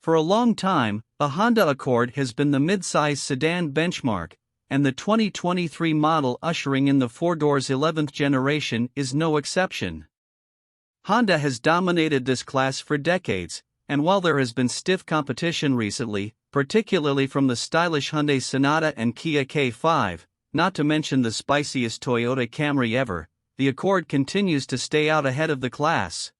For a long time, the Honda Accord has been the mid-size sedan benchmark, and the 2023 model ushering in the four-doors 11th generation is no exception. Honda has dominated this class for decades, and while there has been stiff competition recently, particularly from the stylish Hyundai Sonata and Kia K5, not to mention the spiciest Toyota Camry ever, the Accord continues to stay out ahead of the class.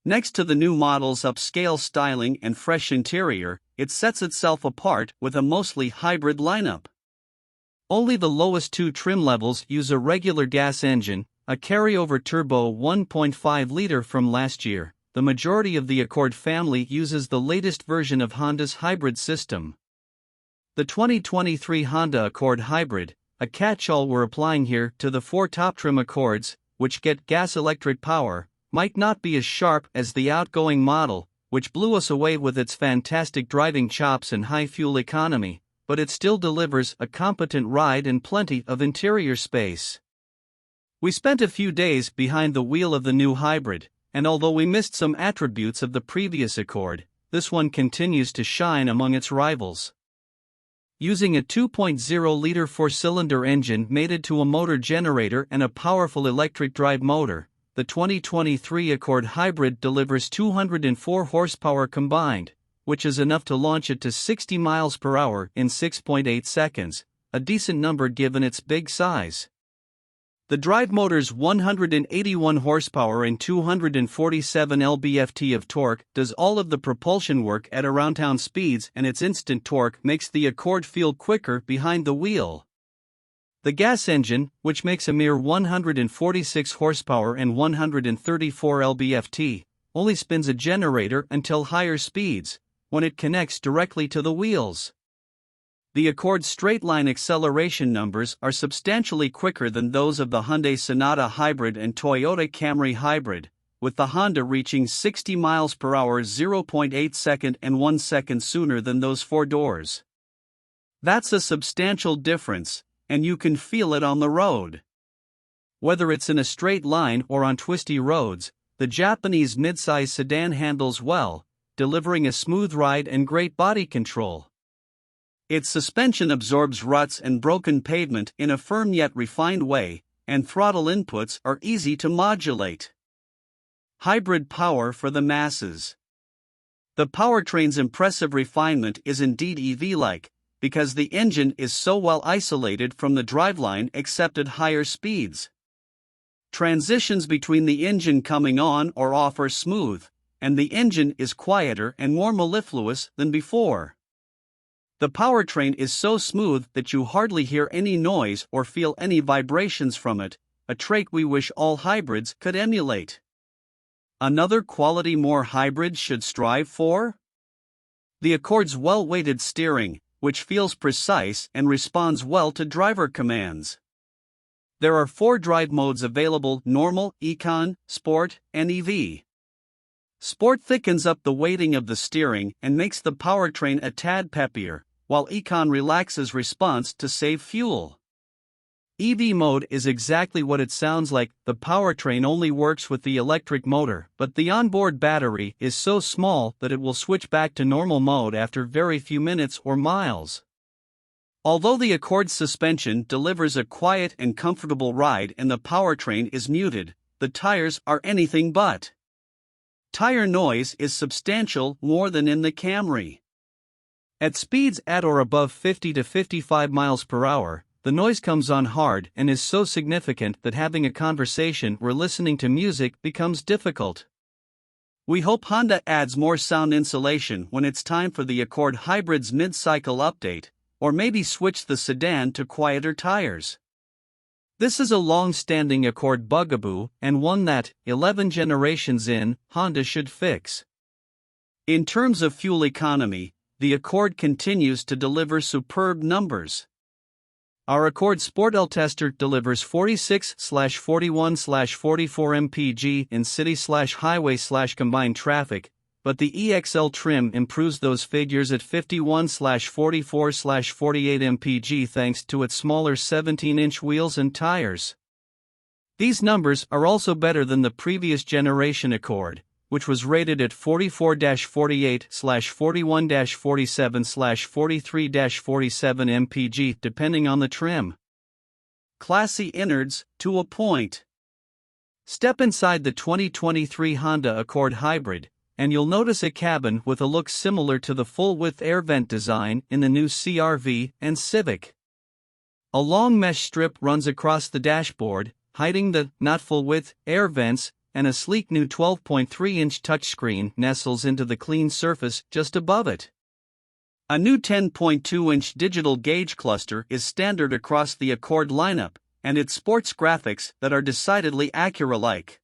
Next to the new model's upscale styling and fresh interior, it sets itself apart with a mostly hybrid lineup. Only the lowest two trim levels use a regular gas engine, a carryover turbo 1.5-liter from last year. The majority of the Accord family uses the latest version of Honda's hybrid system. The 2023 Honda Accord Hybrid, a catch-all we're applying here to the four top trim Accords, which get gas-electric power, might not be as sharp as the outgoing model, which blew us away with its fantastic driving chops and high fuel economy, but it still delivers a competent ride and plenty of interior space. We spent a few days behind the wheel of the new hybrid, and although we missed some attributes of the previous Accord, this one continues to shine among its rivals. Using a 2.0-liter four-cylinder engine mated to a motor generator and a powerful electric drive motor, the 2023 Accord Hybrid delivers 204 horsepower combined, which is enough to launch it to 60 miles per hour in 6.8 seconds, a decent number given its big size. The drive motor's 181 horsepower and 247 lb-ft of torque does all of the propulsion work at around-town speeds, and its instant torque makes the Accord feel quicker behind the wheel. The gas engine, which makes a mere 146 horsepower and 134 lb-ft, only spins a generator until higher speeds, when it connects directly to the wheels. The Accord's straight-line acceleration numbers are substantially quicker than those of the Hyundai Sonata Hybrid and Toyota Camry Hybrid, with the Honda reaching 60 miles per hour 0.8 seconds and 1 second sooner than those four doors. That's a substantial difference, and you can feel it on the road. Whether it's in a straight line or on twisty roads, the Japanese midsize sedan handles well, delivering a smooth ride and great body control. Its suspension absorbs ruts and broken pavement in a firm yet refined way, and throttle inputs are easy to modulate. Hybrid power for the masses. The powertrain's impressive refinement is indeed EV-like, because the engine is so well isolated from the driveline except at higher speeds. Transitions between the engine coming on or off are smooth, and the engine is quieter and more mellifluous than before. The powertrain is so smooth that you hardly hear any noise or feel any vibrations from it, a trait we wish all hybrids could emulate. Another quality more hybrids should strive for? The Accord's well-weighted steering, which feels precise and responds well to driver commands. There are 4 drive modes available: Normal, Econ, Sport, and EV. Sport thickens up the weighting of the steering and makes the powertrain a tad peppier, while Econ relaxes response to save fuel. EV mode is exactly what it sounds like. The powertrain only works with the electric motor, but the onboard battery is so small that it will switch back to normal mode after very few minutes or miles. Although the Accord's suspension delivers a quiet and comfortable ride and the powertrain is muted, the tires are anything but. Tire noise is substantial, more than in the Camry. At speeds at or above 50 to 55 miles per hour, the noise comes on hard and is so significant that having a conversation or listening to music becomes difficult. We hope Honda adds more sound insulation when it's time for the Accord Hybrid's mid-cycle update, or maybe switch the sedan to quieter tires. This is a long-standing Accord bugaboo, and one that, 11 generations in, Honda should fix. In terms of fuel economy, the Accord continues to deliver superb numbers. Our Accord Sport tester delivers 46/41/44 mpg in city/highway/combined traffic, but the EXL trim improves those figures at 51/44/48 mpg thanks to its smaller 17-inch wheels and tires. These numbers are also better than the previous generation Accord, which was rated at 44-48/41-47/43-47 mpg depending on the trim. Classy innards, to a point. Step inside the 2023 Honda Accord Hybrid, and you'll notice a cabin with a look similar to the full-width air vent design in the new CR-V and Civic. A long mesh strip runs across the dashboard, hiding the not-full-width air vents, and a sleek new 12.3-inch touchscreen nestles into the clean surface just above it. A new 10.2-inch digital gauge cluster is standard across the Accord lineup, and it sports graphics that are decidedly Acura-like.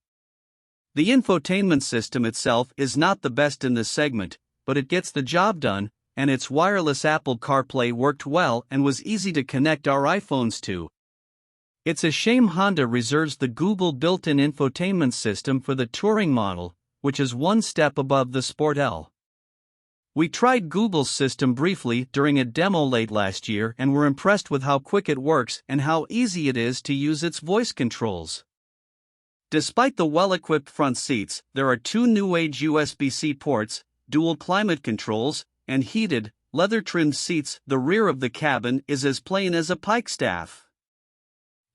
The infotainment system itself is not the best in this segment, but it gets the job done, and its wireless Apple CarPlay worked well and was easy to connect our iPhones to. It's a shame Honda reserves the Google built-in infotainment system for the Touring model, which is one step above the Sport L. We tried Google's system briefly during a demo late last year and were impressed with how quick it works and how easy it is to use its voice controls. Despite the well-equipped front seats, there are two new-age USB-C ports, dual climate controls, and heated, leather-trimmed seats. The rear of the cabin is as plain as a pikestaff.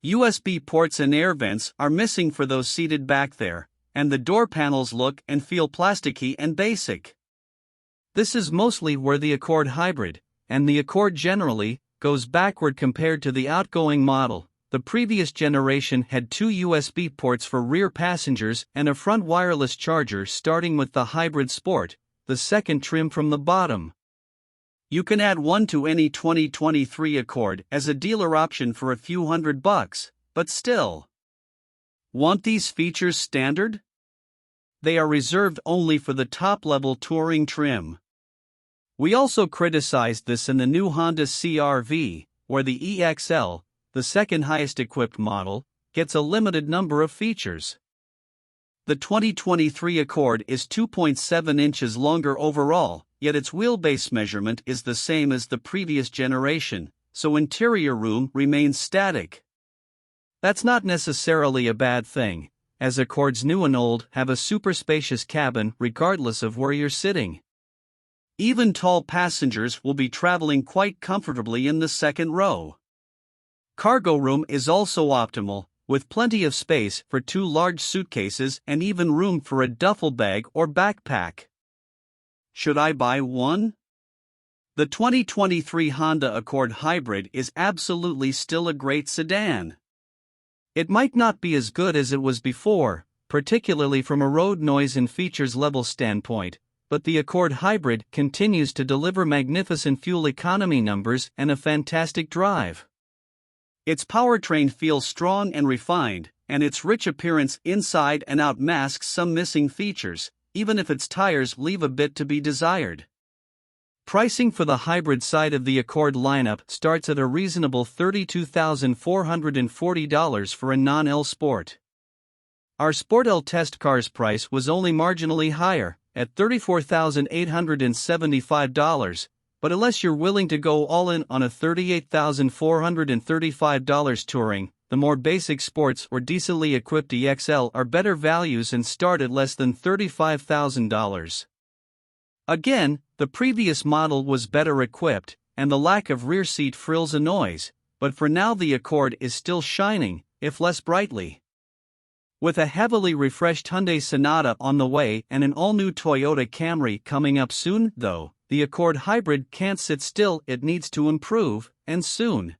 USB ports and air vents are missing for those seated back there, and the door panels look and feel plasticky and basic. This is mostly where the Accord Hybrid, and the Accord generally, goes backward compared to the outgoing model. The previous generation had two USB ports for rear passengers and a front wireless charger starting with the Hybrid Sport, the second trim from the bottom. You can add one to any 2023 Accord as a dealer option for a few $100, but still. Want these features standard? They are reserved only for the top-level touring trim. We also criticized this in the new Honda CR-V, where the EXL, the second highest equipped model, gets a limited number of features. The 2023 Accord is 2.7 inches longer overall, yet its wheelbase measurement is the same as the previous generation, so interior room remains static. That's not necessarily a bad thing, as Accords new and old have a super spacious cabin regardless of where you're sitting. Even tall passengers will be traveling quite comfortably in the second row. Cargo room is also optimal, with plenty of space for two large suitcases and even room for a duffel bag or backpack. Should I buy one? The 2023 Honda Accord Hybrid is absolutely still a great sedan. It might not be as good as it was before, particularly from a road noise and features level standpoint, but the Accord Hybrid continues to deliver magnificent fuel economy numbers and a fantastic drive. Its powertrain feels strong and refined, and its rich appearance inside and out masks some missing features, even if its tires leave a bit to be desired. Pricing for the hybrid side of the Accord lineup starts at a reasonable $32,440 for a non-L Sport. Our Sport L test car's price was only marginally higher, at $34,875, but unless you're willing to go all in on a $38,435 Touring, the more basic sports or decently equipped EXL are better values and start at less than $35,000. Again, the previous model was better equipped, and the lack of rear seat frills annoys, but for now the Accord is still shining, if less brightly. With a heavily refreshed Hyundai Sonata on the way and an all-new Toyota Camry coming up soon, though, the Accord Hybrid can't sit still. It needs to improve, and soon.